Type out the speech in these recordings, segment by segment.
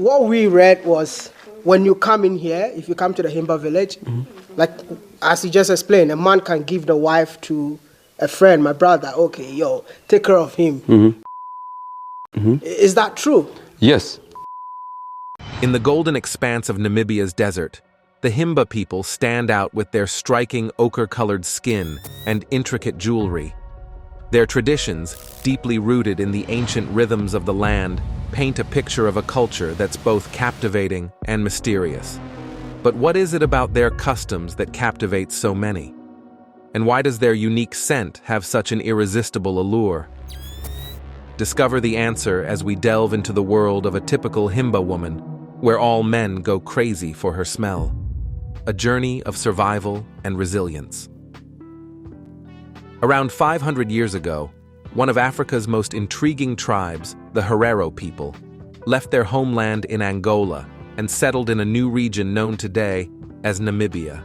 what we read was when you come in here, if you come to the Himba village, like as you just explained, a man can give the wife to a friend, my brother, okay, yo, take care of him. Is that true? Yes. In the golden expanse of Namibia's desert, the Himba people stand out with their striking ochre-colored skin and intricate jewelry. Their traditions, deeply rooted in the ancient rhythms of the land, paint a picture of a culture that's both captivating and mysterious. But what is it about their customs that captivates so many? And why does their unique scent have such an irresistible allure? Discover the answer as we delve into the world of a typical Himba woman, where all men go crazy for her smell. A journey of survival and resilience. Around 500 years ago, one of Africa's most intriguing tribes, the Herero people, left their homeland in Angola and settled in a new region known today as Namibia.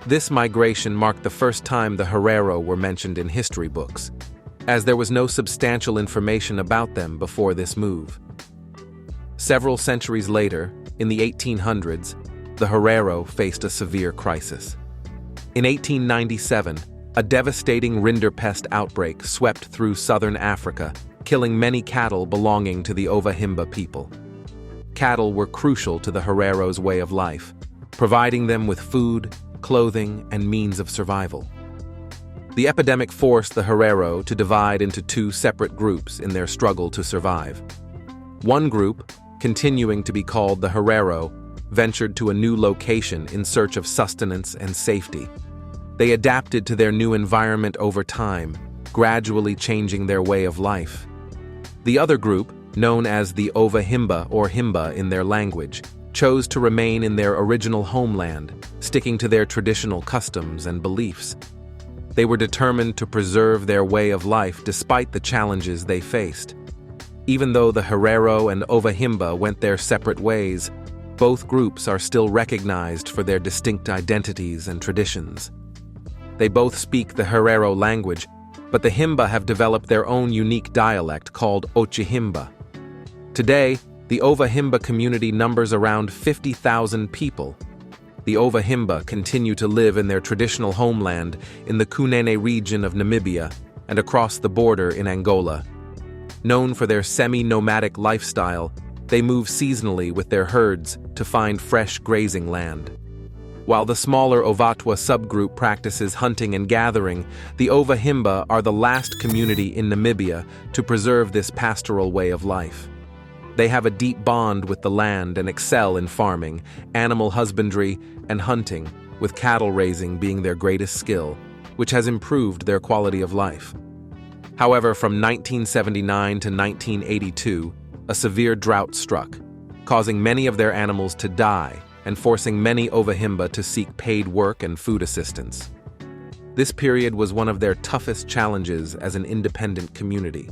This migration marked the first time the Herero were mentioned in history books, as there was no substantial information about them before this move. Several centuries later, in the 1800s, the Herero faced a severe crisis. In 1897, a devastating rinderpest outbreak swept through southern Africa, killing many cattle belonging to the Himba people. Cattle were crucial to the Herero's way of life, providing them with food, clothing, and means of survival. The epidemic forced the Herero to divide into two separate groups in their struggle to survive. One group, continuing to be called the Herero, ventured to a new location in search of sustenance and safety. They adapted to their new environment over time, gradually changing their way of life. The other group, known as the Himba or Himba in their language, chose to remain in their original homeland, sticking to their traditional customs and beliefs. They were determined to preserve their way of life despite the challenges they faced. Even though the Herero and Himba went their separate ways, both groups are still recognized for their distinct identities and traditions. They both speak the Herero language, but the Himba have developed their own unique dialect called ochre-Himba. Today, the Himba community numbers around 50,000 people. The Himba continue to live in their traditional homeland in the Kunene region of Namibia and across the border in Angola. Known for their semi-nomadic lifestyle, they move seasonally with their herds to find fresh grazing land. While the smaller Ovatwa subgroup practices hunting and gathering, the Himba are the last community in Namibia to preserve this pastoral way of life. They have a deep bond with the land and excel in farming, animal husbandry, and hunting, with cattle raising being their greatest skill, which has improved their quality of life. However, from 1979 to 1982, a severe drought struck, causing many of their animals to die and forcing many Himba to seek paid work and food assistance. This period was one of their toughest challenges as an independent community.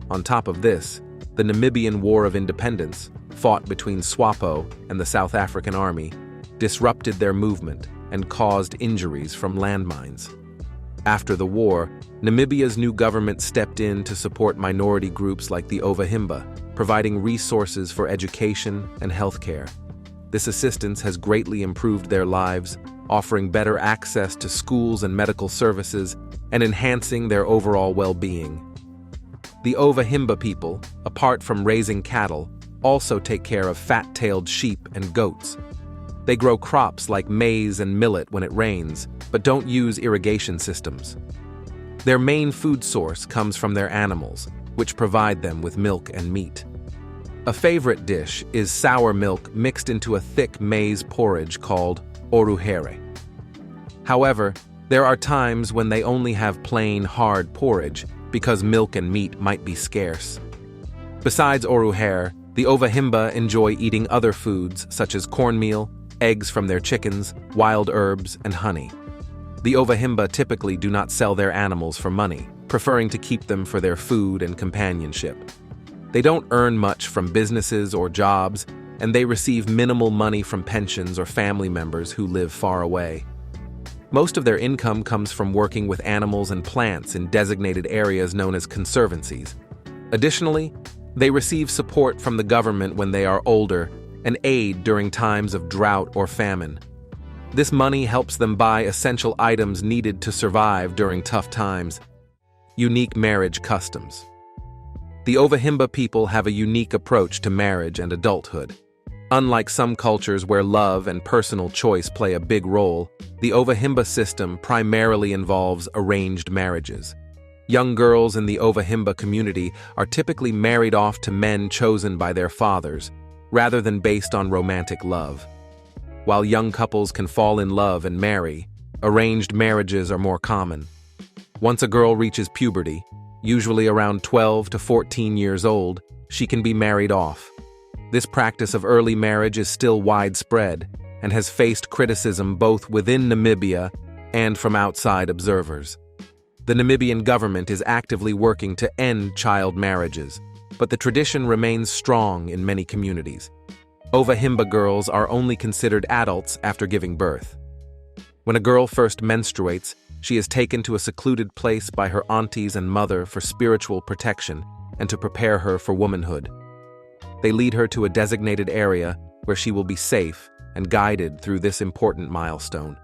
On top of this, the Namibian War of Independence, fought between SWAPO and the South African Army, disrupted their movement and caused injuries from landmines. After the war, Namibia's new government stepped in to support minority groups like the Himba, providing resources for education and healthcare. This assistance has greatly improved their lives, offering better access to schools and medical services, and enhancing their overall well-being. The Himba people, apart from raising cattle, also take care of fat-tailed sheep and goats. They grow crops like maize and millet when it rains, but don't use irrigation systems. Their main food source comes from their animals, which provide them with milk and meat. A favorite dish is sour milk mixed into a thick maize porridge called oruhere. However, there are times when they only have plain, hard porridge because milk and meat might be scarce. Besides oruhere, the Himba enjoy eating other foods such as cornmeal, eggs from their chickens, wild herbs, and honey. The Himba typically do not sell their animals for money, preferring to keep them for their food and companionship. They don't earn much from businesses or jobs, and they receive minimal money from pensions or family members who live far away. Most of their income comes from working with animals and plants in designated areas known as conservancies. Additionally, They receive support from the government when they are older and aid during times of drought or famine. This money helps them buy essential items needed to survive during tough times. Unique marriage customs. The Himba people have a unique approach to marriage and adulthood. Unlike some cultures where love and personal choice play a big role, the Himba system primarily involves arranged marriages. Young girls in the Himba community are typically married off to men chosen by their fathers, rather than based on romantic love. While young couples can fall in love and marry, arranged marriages are more common. Once a girl reaches puberty, usually around 12 to 14 years old, she can be married off. This practice of early marriage is still widespread and has faced criticism both within Namibia and from outside observers. The Namibian government is actively working to end child marriages, but the tradition remains strong in many communities. Himba girls are only considered adults after giving birth. When a girl first menstruates, she is taken to a secluded place by her aunties and mother for spiritual protection and to prepare her for womanhood. They lead her to a designated area where she will be safe and guided through this important milestone.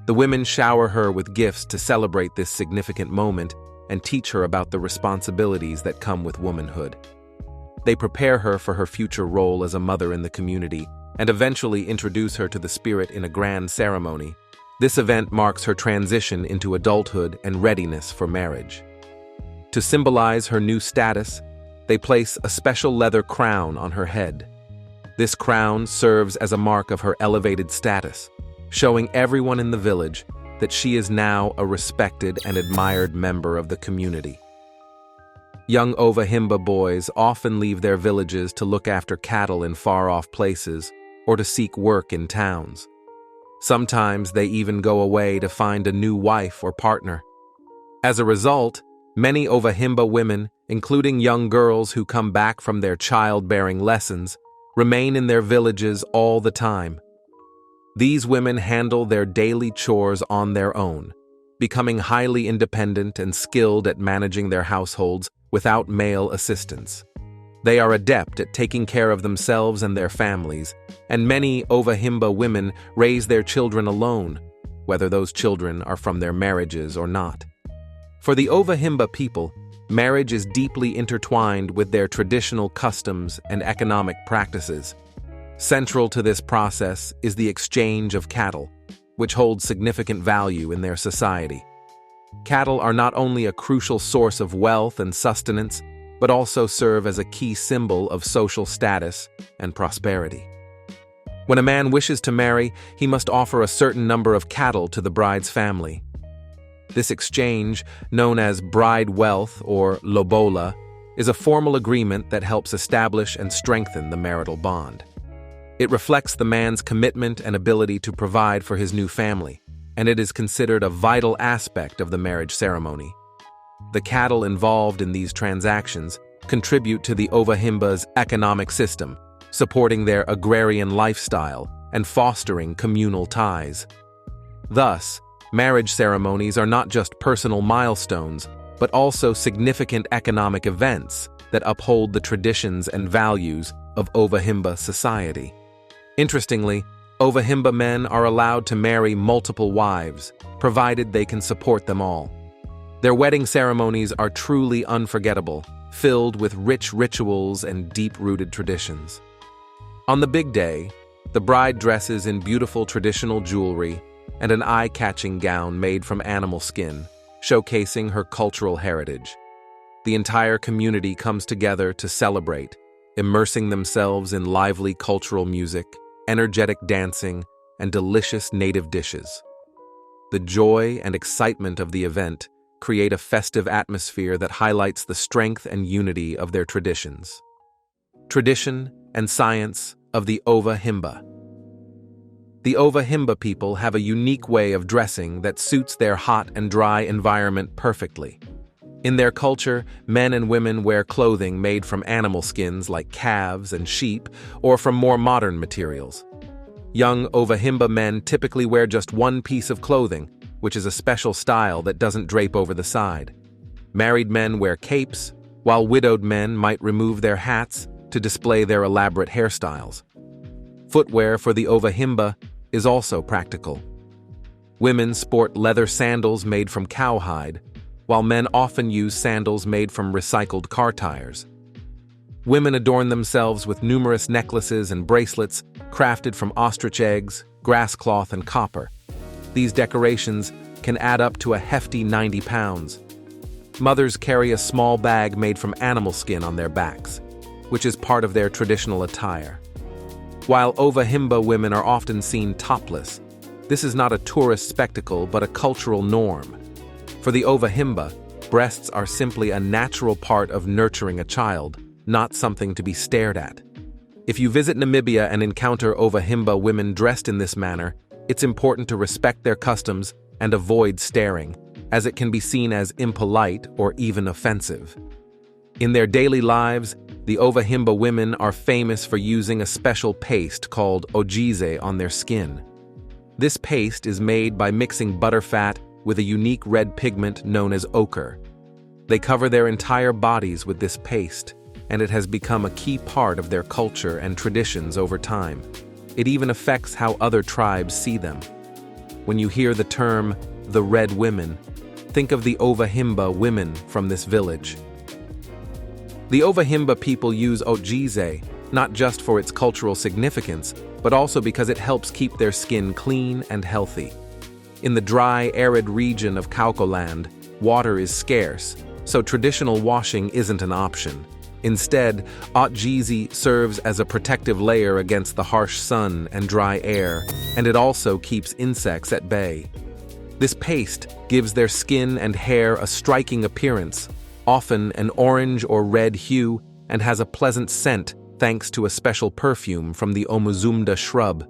The women shower her with gifts to celebrate this significant moment and teach her about the responsibilities that come with womanhood. They prepare her for her future role as a mother in the community and eventually introduce her to the spirit in a grand ceremony. This event marks her transition into adulthood and readiness for marriage. To symbolize her new status, they place a special leather crown on her head. This crown serves as a mark of her elevated status, showing everyone in the village that she is now a respected and admired member of the community. Young Himba boys often leave their villages to look after cattle in far-off places or to seek work in towns. Sometimes they even go away to find a new wife or partner. As a result, many Himba women, including young girls who come back from their childbearing lessons, remain in their villages all the time. These women handle their daily chores on their own, becoming highly independent and skilled at managing their households without male assistance. They are adept at taking care of themselves and their families, and many Himba women raise their children alone, whether those children are from their marriages or not. For the Himba people, marriage is deeply intertwined with their traditional customs and economic practices. Central to this process is the exchange of cattle, which holds significant value in their society. Cattle are not only a crucial source of wealth and sustenance, but also serve as a key symbol of social status and prosperity. When a man wishes to marry, he must offer a certain number of cattle to the bride's family. This exchange, known as bride wealth or lobola, is a formal agreement that helps establish and strengthen the marital bond. It reflects the man's commitment and ability to provide for his new family, and it is considered a vital aspect of the marriage ceremony. The cattle involved in these transactions contribute to the Himba's economic system, supporting their agrarian lifestyle and fostering communal ties. Thus, marriage ceremonies are not just personal milestones, but also significant economic events that uphold the traditions and values of Himba society. Interestingly, Himba men are allowed to marry multiple wives, provided they can support them all. Their wedding ceremonies are truly unforgettable, filled with rich rituals and deep-rooted traditions. On the big day, the bride dresses in beautiful traditional jewelry and an eye-catching gown made from animal skin, showcasing her cultural heritage. The entire community comes together to celebrate, immersing themselves in lively cultural music, energetic dancing, and delicious native dishes. The joy and excitement of the event create a festive atmosphere that highlights the strength and unity of their traditions. Tradition and science of the Himba. The Himba people have a unique way of dressing that suits their hot and dry environment perfectly. In their culture, men and women wear clothing made from animal skins like calves and sheep, or from more modern materials. Young Himba men typically wear just one piece of clothing, which is a special style that doesn't drape over the side. Married men wear capes, while widowed men might remove their hats to display their elaborate hairstyles. Footwear for the Himba is also practical. Women sport leather sandals made from cowhide, while men often use sandals made from recycled car tires. Women adorn themselves with numerous necklaces and bracelets crafted from ostrich eggs, grass cloth, and copper. These decorations can add up to a hefty 90 pounds. Mothers carry a small bag made from animal skin on their backs, which is part of their traditional attire. While Himba women are often seen topless, this is not a tourist spectacle but a cultural norm. For the Himba, breasts are simply a natural part of nurturing a child, not something to be stared at. If you visit Namibia and encounter Himba women dressed in this manner, it's important to respect their customs and avoid staring, as it can be seen as impolite or even offensive. In their daily lives, the Himba women are famous for using a special paste called ochre on their skin. This paste is made by mixing butterfat with a unique red pigment known as ochre. They cover their entire bodies with this paste, and it has become a key part of their culture and traditions over time. It even affects how other tribes see them. When you hear the term, the Red Women, think of the Himba women from this village. The Himba people use ochre not just for its cultural significance, but also because it helps keep their skin clean and healthy. In the dry, arid region of Kaukoland, water is scarce, so traditional washing isn't an option. Instead, ochre serves as a protective layer against the harsh sun and dry air, and it also keeps insects at bay. This paste gives their skin and hair a striking appearance, often an orange or red hue, and has a pleasant scent thanks to a special perfume from the omuzumda shrub.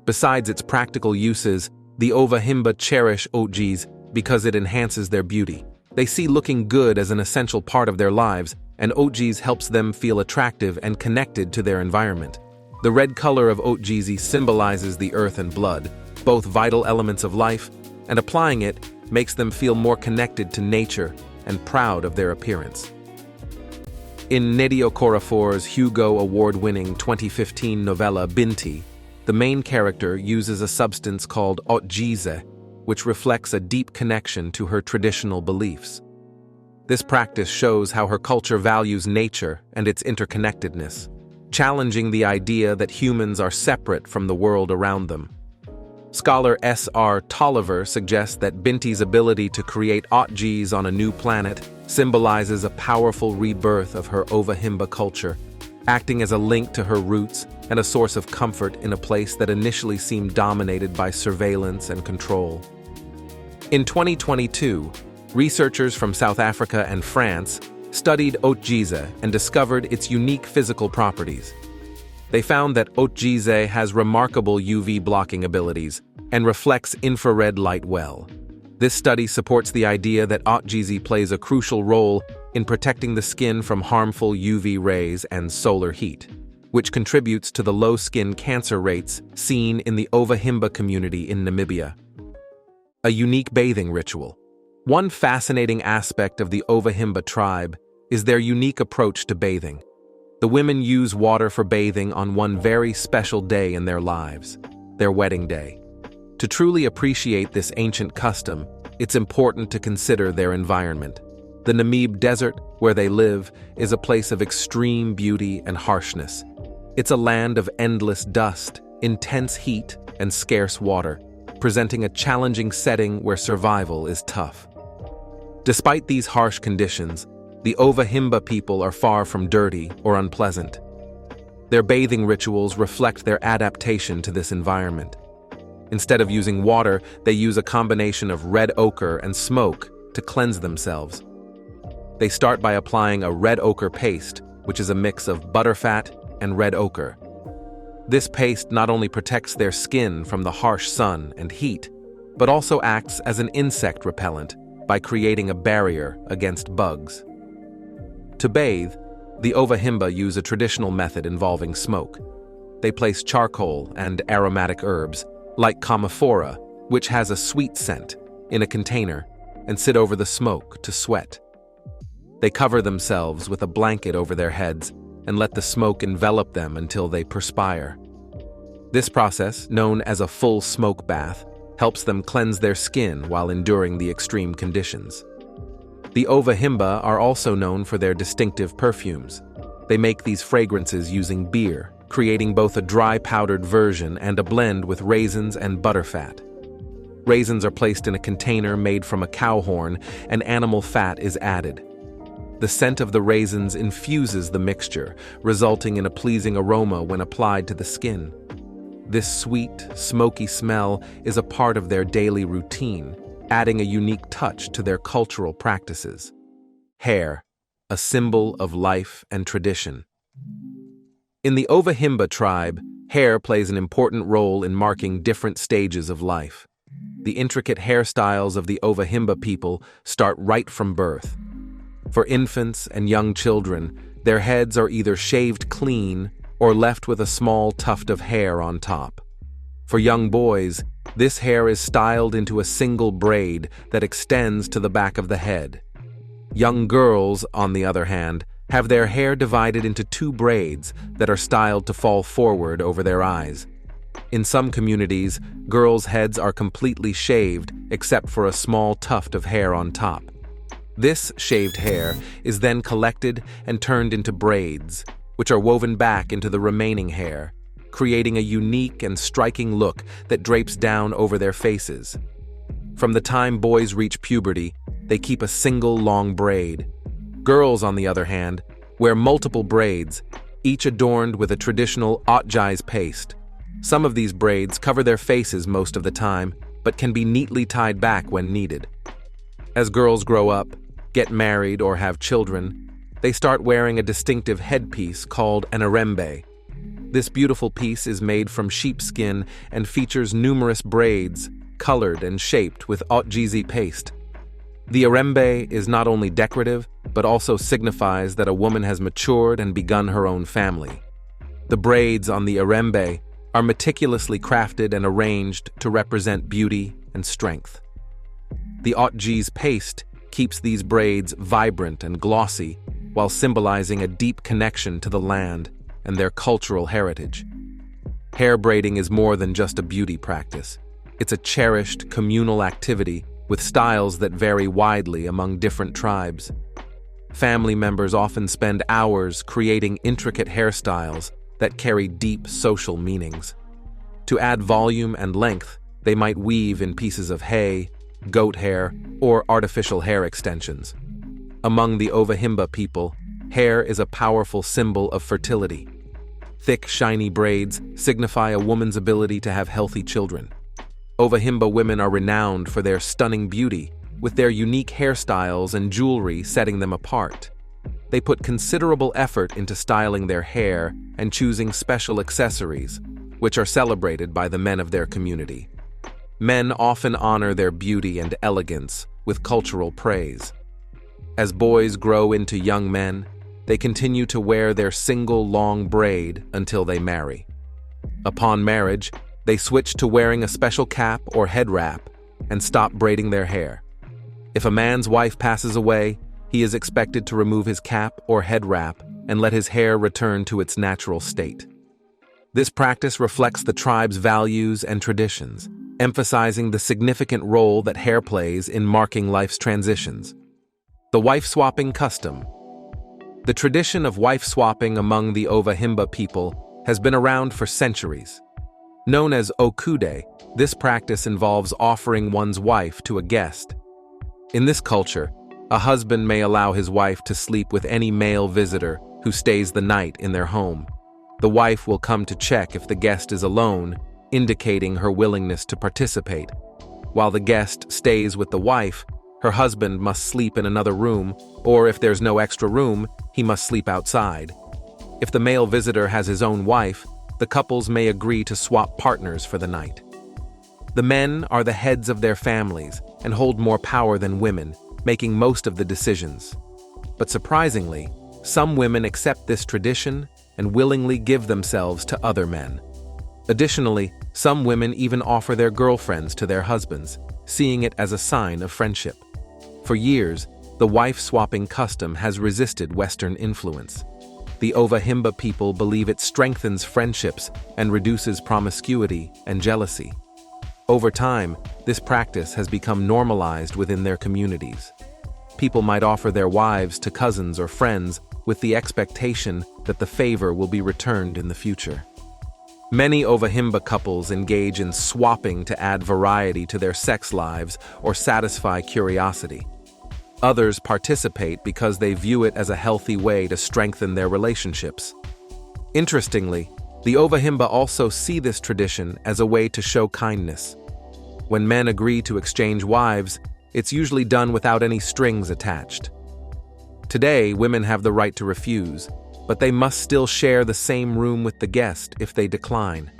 Besides its practical uses, the Himba cherish ochre because it enhances their beauty. They see looking good as an essential part of their lives, and ochre helps them feel attractive and connected to their environment. The red color of ochre symbolizes the earth and blood, both vital elements of life, and applying it makes them feel more connected to nature and proud of their appearance. In Nnedi Okorafor's Hugo Award-winning 2015 novella Binti, the main character uses a substance called ochre, which reflects a deep connection to her traditional beliefs. This practice shows how her culture values nature and its interconnectedness, challenging the idea that humans are separate from the world around them. Scholar S.R. Tolliver suggests that Binti's ability to create ochres on a new planet symbolizes a powerful rebirth of her Himba culture, acting as a link to her roots and a source of comfort in a place that initially seemed dominated by surveillance and control. In 2022, researchers from South Africa and France studied ochre and discovered its unique physical properties. They found that ochre has remarkable UV blocking abilities and reflects infrared light well. This study supports the idea that ochre plays a crucial role in protecting the skin from harmful UV rays and solar heat, which contributes to the low skin cancer rates seen in the Himba community in Namibia. A unique bathing ritual. One fascinating aspect of the Himba tribe is their unique approach to bathing. The women use water for bathing on one very special day in their lives, their wedding day. To truly appreciate this ancient custom, it's important to consider their environment. The Namib Desert, where they live, is a place of extreme beauty and harshness. It's a land of endless dust, intense heat, and scarce water, presenting a challenging setting where survival is tough. Despite these harsh conditions, the Himba people are far from dirty or unpleasant. Their bathing rituals reflect their adaptation to this environment. Instead of using water, they use a combination of red ochre and smoke to cleanse themselves. They start by applying a red ochre paste, which is a mix of butterfat and red ochre. This paste not only protects their skin from the harsh sun and heat, but also acts as an insect repellent by creating a barrier against bugs. To bathe, the Himba use a traditional method involving smoke. They place charcoal and aromatic herbs, like camphora, which has a sweet scent, in a container and sit over the smoke to sweat. They cover themselves with a blanket over their heads and let the smoke envelop them until they perspire. This process, known as a full smoke bath, helps them cleanse their skin while enduring the extreme conditions. The Himba are also known for their distinctive perfumes. They make these fragrances using beer, creating both a dry powdered version and a blend with raisins and butterfat. Raisins are placed in a container made from a cow horn, and animal fat is added. The scent of the raisins infuses the mixture, resulting in a pleasing aroma when applied to the skin. This sweet, smoky smell is a part of their daily routine, adding a unique touch to their cultural practices. Hair, a symbol of life and tradition. In the Himba tribe, hair plays an important role in marking different stages of life. The intricate hairstyles of the Himba people start right from birth. For infants and young children, their heads are either shaved clean or left with a small tuft of hair on top. For young boys, this hair is styled into a single braid that extends to the back of the head. Young girls, on the other hand, have their hair divided into two braids that are styled to fall forward over their eyes. In some communities, girls' heads are completely shaved except for a small tuft of hair on top. This shaved hair is then collected and turned into braids, which are woven back into the remaining hair, creating a unique and striking look that drapes down over their faces. From the time boys reach puberty, they keep a single long braid. Girls, on the other hand, wear multiple braids, each adorned with a traditional ochre-colored paste. Some of these braids cover their faces most of the time, but can be neatly tied back when needed. As girls grow up, get married, or have children, they start wearing a distinctive headpiece called an irrembe. This beautiful piece is made from sheepskin and features numerous braids, colored and shaped with ochre-colored paste. The irrembe is not only decorative, but also signifies that a woman has matured and begun her own family. The braids on the irrembe are meticulously crafted and arranged to represent beauty and strength. The ochre-colored paste keeps these braids vibrant and glossy, while symbolizing a deep connection to the land and their cultural heritage. Hair braiding is more than just a beauty practice. It's a cherished communal activity with styles that vary widely among different tribes. Family members often spend hours creating intricate hairstyles that carry deep social meanings. To add volume and length, they might weave in pieces of hay, goat hair, or artificial hair extensions. Among the Himba people, hair is a powerful symbol of fertility. Thick, shiny braids signify a woman's ability to have healthy children. Himba women are renowned for their stunning beauty, with their unique hairstyles and jewelry setting them apart. They put considerable effort into styling their hair and choosing special accessories, which are celebrated by the men of their community. Men often honor their beauty and elegance with cultural praise. As boys grow into young men, they continue to wear their single long braid until they marry. Upon marriage, they switch to wearing a special cap or head wrap and stop braiding their hair. If a man's wife passes away, he is expected to remove his cap or head wrap and let his hair return to its natural state. This practice reflects the tribe's values and traditions, emphasizing the significant role that hair plays in marking life's transitions. The wife-swapping custom. The tradition of wife-swapping among the Himba people has been around for centuries. Known as okude, this practice involves offering one's wife to a guest. In this culture, a husband may allow his wife to sleep with any male visitor who stays the night in their home. The wife will come to check if the guest is alone, indicating her willingness to participate. While the guest stays with the wife, her husband must sleep in another room, or if there's no extra room, he must sleep outside. If the male visitor has his own wife, the couples may agree to swap partners for the night. The men are the heads of their families and hold more power than women, making most of the decisions. But surprisingly, some women accept this tradition and willingly give themselves to other men. Additionally, some women even offer their girlfriends to their husbands, seeing it as a sign of friendship. For years, the wife-swapping custom has resisted Western influence. The Himba people believe it strengthens friendships and reduces promiscuity and jealousy. Over time, this practice has become normalized within their communities. People might offer their wives to cousins or friends with the expectation that the favor will be returned in the future. Many Himba couples engage in swapping to add variety to their sex lives or satisfy curiosity. Others participate because they view it as a healthy way to strengthen their relationships. Interestingly, the Himba also see this tradition as a way to show kindness. When men agree to exchange wives, it's usually done without any strings attached. Today, women have the right to refuse, but they must still share the same room with the guest if they decline.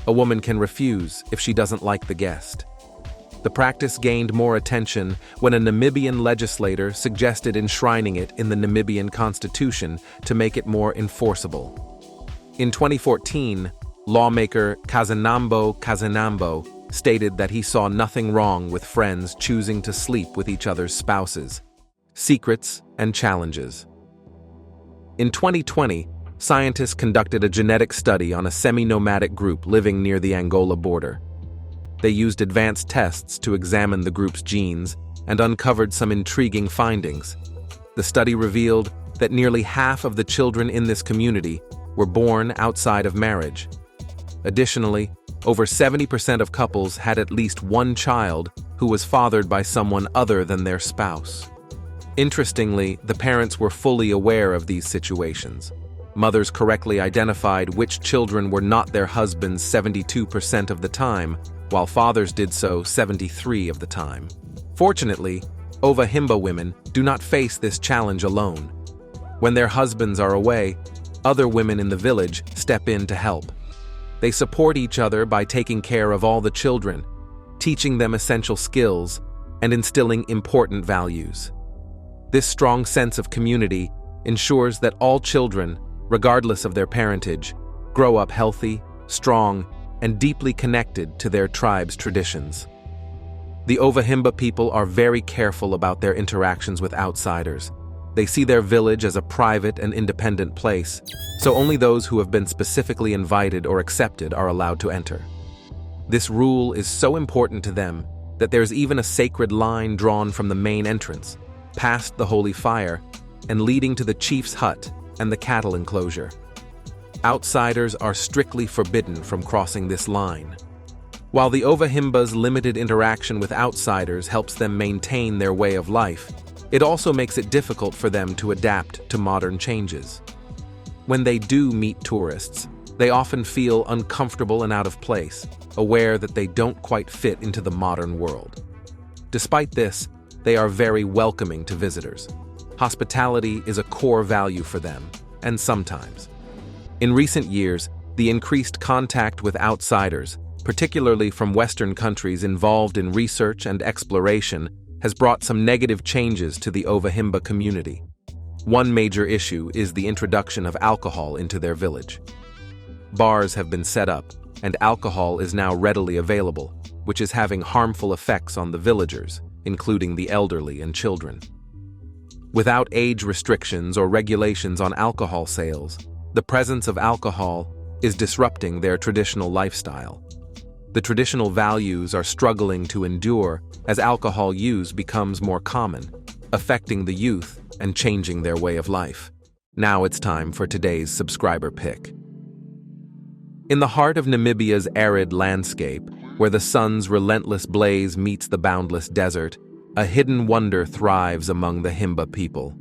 A woman can refuse if she doesn't like the guest. The practice gained more attention when a Namibian legislator suggested enshrining it in the Namibian constitution to make it more enforceable. In 2014, lawmaker Kazanambo stated that he saw nothing wrong with friends choosing to sleep with each other's spouses. Secrets and challenges. In 2020, scientists conducted a genetic study on a semi-nomadic group living near the Angola border. They used advanced tests to examine the group's genes and uncovered some intriguing findings. The study revealed that nearly half of the children in this community were born outside of marriage. Additionally, over 70% of couples had at least one child who was fathered by someone other than their spouse. Interestingly, the parents were fully aware of these situations. Mothers correctly identified which children were not their husbands 72% of the time, while fathers did so 73% of the time. Fortunately, Himba women do not face this challenge alone. When their husbands are away, other women in the village step in to help. They support each other by taking care of all the children, teaching them essential skills, and instilling important values. This strong sense of community ensures that all children, regardless of their parentage, grow up healthy, strong, and deeply connected to their tribe's traditions. The Himba people are very careful about their interactions with outsiders. They see their village as a private and independent place, so only those who have been specifically invited or accepted are allowed to enter. This rule is so important to them that there's even a sacred line drawn from the main entrance, past the holy fire, and leading to the chief's hut and the cattle enclosure. Outsiders are strictly forbidden from crossing this line. While the Himba's limited interaction with outsiders helps them maintain their way of life, it also makes it difficult for them to adapt to modern changes. When they do meet tourists, they often feel uncomfortable and out of place, aware that they don't quite fit into the modern world. Despite this, they are very welcoming to visitors. Hospitality is a core value for them, and sometimes. In recent years, the increased contact with outsiders, particularly from Western countries involved in research and exploration, has brought some negative changes to the Himba community. One major issue is the introduction of alcohol into their village. Bars have been set up, and alcohol is now readily available, which is having harmful effects on the villagers, including the elderly and children. Without age restrictions or regulations on alcohol sales, the presence of alcohol is disrupting their traditional lifestyle. The traditional values are struggling to endure as alcohol use becomes more common, affecting the youth and changing their way of life. Now it's time for today's subscriber pick. In the heart of Namibia's arid landscape, where the sun's relentless blaze meets the boundless desert, a hidden wonder thrives among the Himba people.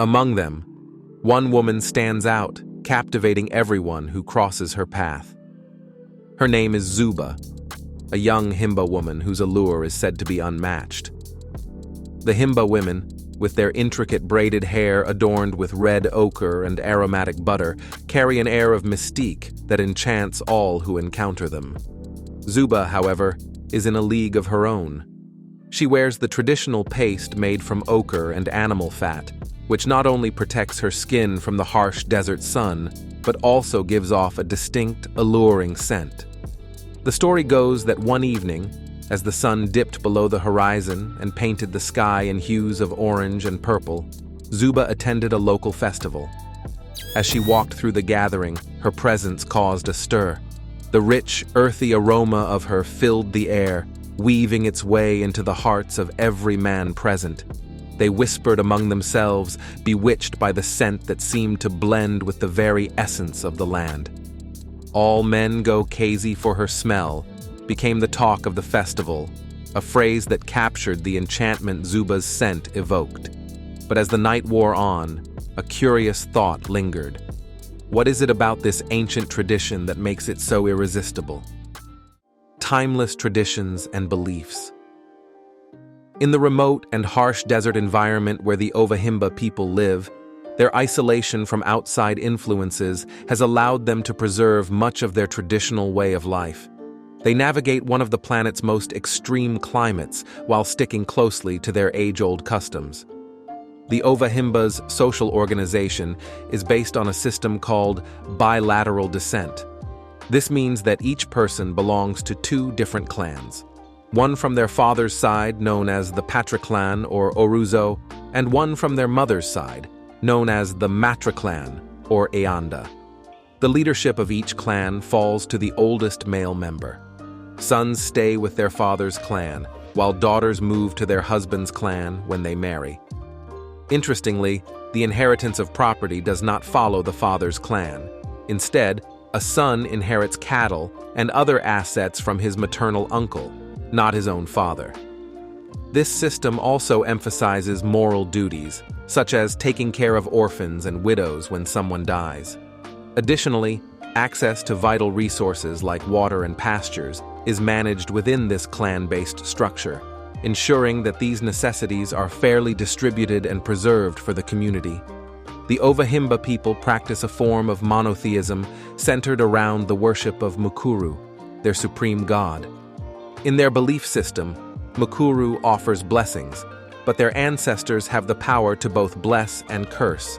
Among them, one woman stands out, captivating everyone who crosses her path. Her name is Zuba, a young Himba woman whose allure is said to be unmatched. The Himba women, with their intricate braided hair adorned with red ochre and aromatic butter, carry an air of mystique that enchants all who encounter them. Zuba, however, is in a league of her own. She wears the traditional paste made from ochre and animal fat, which not only protects her skin from the harsh desert sun, but also gives off a distinct, alluring scent. The story goes that one evening, As the sun dipped below the horizon and painted the sky in hues of orange and purple, Zuba attended a local festival. As she walked through the gathering, her presence caused a stir. The rich, earthy aroma of her filled the air, weaving its way into the hearts of every man present. They whispered among themselves, bewitched by the scent that seemed to blend with the very essence of the land. "All men go crazy for her smell" became the talk of the festival, a phrase that captured the enchantment Zuba's scent evoked. But as the night wore on, a curious thought lingered. What is it about this ancient tradition that makes it so irresistible? Timeless traditions and beliefs. In the remote and harsh desert environment where the Himba people live, their isolation from outside influences has allowed them to preserve much of their traditional way of life. They navigate one of the planet's most extreme climates while sticking closely to their age-old customs. The Himba's social organization is based on a system called bilateral descent. This means that each person belongs to two different clans. One from their father's side, known as the Patriclan or Oruzo, and one from their mother's side, known as the Matriclan or Eanda. The leadership of each clan falls to the oldest male member. Sons stay with their father's clan, while daughters move to their husband's clan when they marry. Interestingly, the inheritance of property does not follow the father's clan. Instead, a son inherits cattle and other assets from his maternal uncle, not his own father. This system also emphasizes moral duties, such as taking care of orphans and widows when someone dies. Additionally, access to vital resources like water and pastures is managed within this clan-based structure, ensuring that these necessities are fairly distributed and preserved for the community. The Himba people practice a form of monotheism centered around the worship of Mukuru, their supreme god. In their belief system, Mukuru offers blessings, but their ancestors have the power to both bless and curse.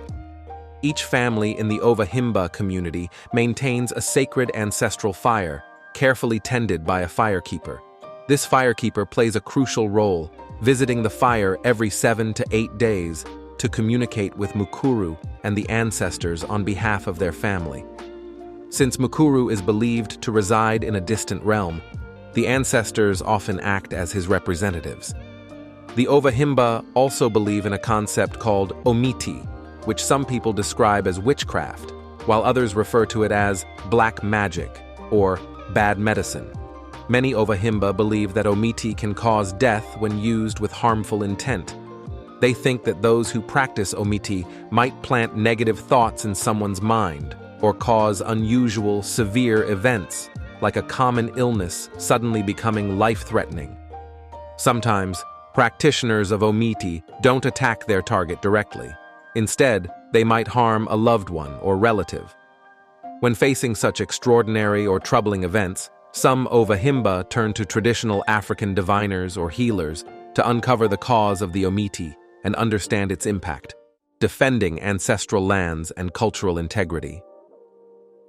Each family in the Himba community maintains a sacred ancestral fire, carefully tended by a firekeeper. This firekeeper plays a crucial role, visiting the fire every 7 to 8 days to communicate with Mukuru and the ancestors on behalf of their family. Since Mukuru is believed to reside in a distant realm, the ancestors often act as his representatives. The Himba also believe in a concept called omiti, which some people describe as witchcraft, while others refer to it as black magic or bad medicine. Many Himba believe that omiti can cause death when used with harmful intent. They think that those who practice omiti might plant negative thoughts in someone's mind or cause unusual, severe events, like a common illness suddenly becoming life-threatening. Sometimes, practitioners of omiti don't attack their target directly. Instead, they might harm a loved one or relative. When facing such extraordinary or troubling events, some Himba turn to traditional African diviners or healers to uncover the cause of the omiti and understand its impact, defending ancestral lands and cultural integrity.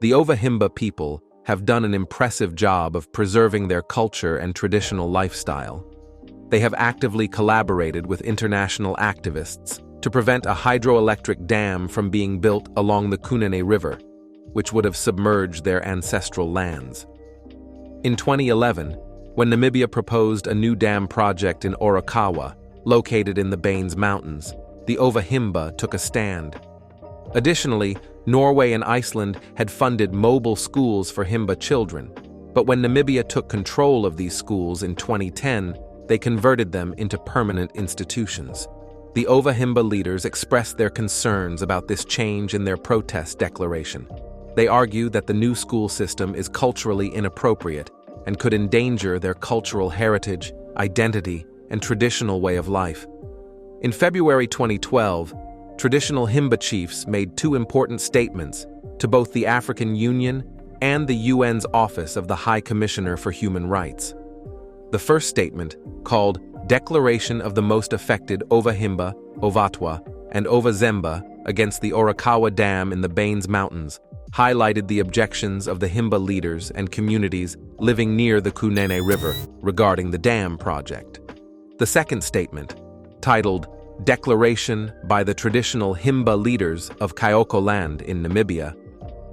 The Himba people have done an impressive job of preserving their culture and traditional lifestyle. They have actively collaborated with international activists to prevent a hydroelectric dam from being built along the Kunene River, which would have submerged their ancestral lands. In 2011, when Namibia proposed a new dam project in Orakawa, located in the Baines Mountains, the Himba took a stand. Additionally, Norway and Iceland had funded mobile schools for Himba children, but when Namibia took control of these schools in 2010, they converted them into permanent institutions. The Himba leaders expressed their concerns about this change in their protest declaration. They argue that the new school system is culturally inappropriate and could endanger their cultural heritage, identity, and traditional way of life. In February 2012, traditional Himba chiefs made two important statements to both the African Union and the UN's Office of the High Commissioner for Human Rights. The first statement, called Declaration of the Most Affected Himba, Ovatwa, and Ovazemba against the Orakawa Dam in the Baines Mountains, highlighted the objections of the Himba leaders and communities living near the Kunene River regarding the dam project. The second statement, titled Declaration by the Traditional Himba Leaders of Kyoko Land in Namibia,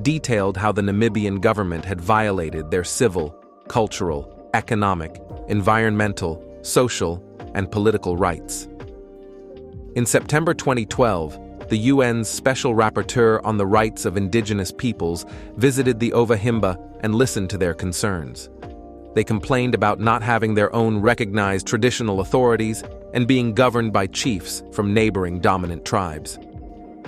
detailed how the Namibian government had violated their civil, cultural, economic, environmental, social, and political rights. In September 2012, the UN's Special Rapporteur on the Rights of Indigenous Peoples visited the Ova Himba and listened to their concerns. They complained about not having their own recognized traditional authorities and being governed by chiefs from neighboring dominant tribes.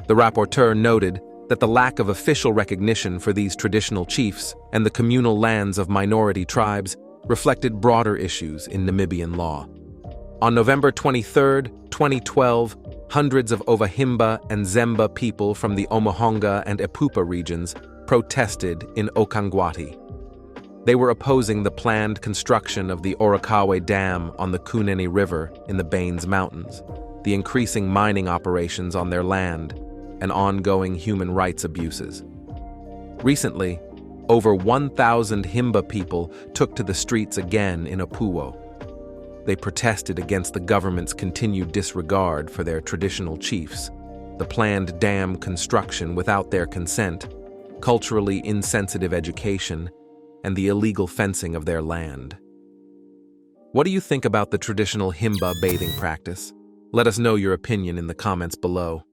The rapporteur noted that the lack of official recognition for these traditional chiefs and the communal lands of minority tribes reflected broader issues in Namibian law. On November 23, 2012, hundreds of Ova Himba and Zemba people from the Omohonga and Epupa regions protested in Okangwati. They were opposing the planned construction of the Orakawe Dam on the Kunene River in the Baines Mountains, the increasing mining operations on their land, and ongoing human rights abuses. Recently, over 1,000 Himba people took to the streets again in Opuwo. They protested against the government's continued disregard for their traditional chiefs, the planned dam construction without their consent, culturally insensitive education, and the illegal fencing of their land. What do you think about the traditional Himba bathing practice? Let us know your opinion in the comments below.